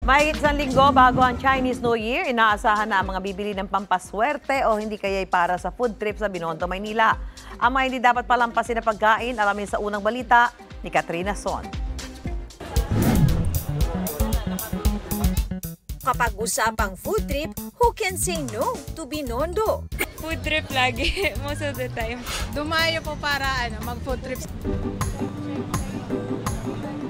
Mahigit isang linggo bago ang Chinese New Year, inaasahan na ang mga bibili ng pampaswerte o hindi kaya'y para sa food trip sa Binondo, Maynila. Ang mga hindi dapat palampasin na pagkain, alamin sa unang balita ni Katrina Son. Kapag usapang food trip, who can say no to Binondo? Food trip lagi, most of the time. Dumayo po para mag-food trip.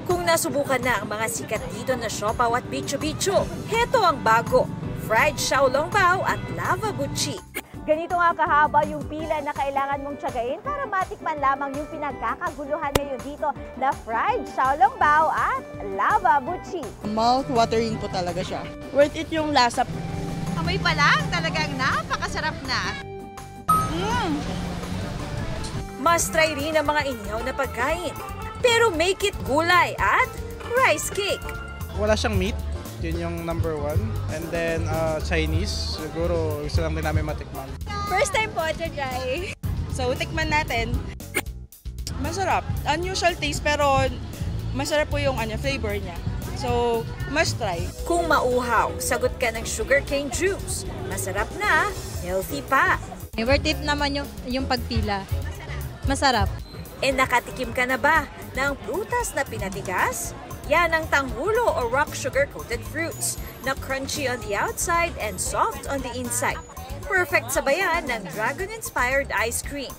Kung nasubukan na ang mga sikat dito na siopaw at bicho-bicho, heto ang bago, fried xiaolongbao at lava buchi. Ganito nga kahaba yung pila na kailangan mong tiyagain para matikman lamang yung pinagkakaguluhan ngayon dito na fried xiaolongbao at lava buchi. Mouth-watering po talaga siya. Worth it yung lasa. Amoy pa lang, talagang napakasarap na. Must try rin ang mga inihaw na pagkain. Pero make it gulay at rice cake. Wala siyang meat, yun yung number one. And then Chinese, siguro gusto lang din namin matikman. First time po to try. So, tikman natin. Masarap. Unusual taste pero masarap po yung flavor niya. So, must try. Kung mauhaw, sagot ka ng sugarcane juice. Masarap na, healthy pa. Worth it naman yung pagpila. Masarap. E nakatikim ka na ba ng prutas na pinatigas? Yan ang tanghulo o rock sugar-coated fruits na crunchy on the outside and soft on the inside. Perfect sabayan ng dragon-inspired ice cream.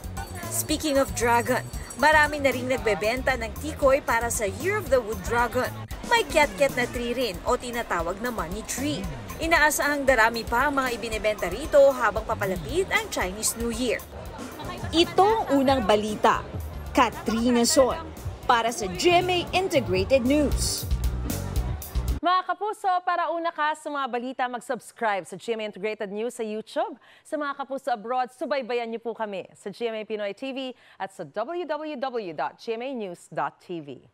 Speaking of dragon, marami na rin nagbebenta ng tikoy para sa Year of the Wood Dragon. May kiat-kiat na tree rin o tinatawag na money tree. Inaasahang darami pa ang mga ibinebenta rito habang papalapit ang Chinese New Year. Itong unang balita. Katrina Son para sa GMA Integrated News. Mga kapuso, para una ka sa mga balita, mag-subscribe sa GMA Integrated News sa YouTube. Sa mga kapuso abroad, subaybayan niyo po kami sa GMA Pinoy TV at sa www.gmanews.tv.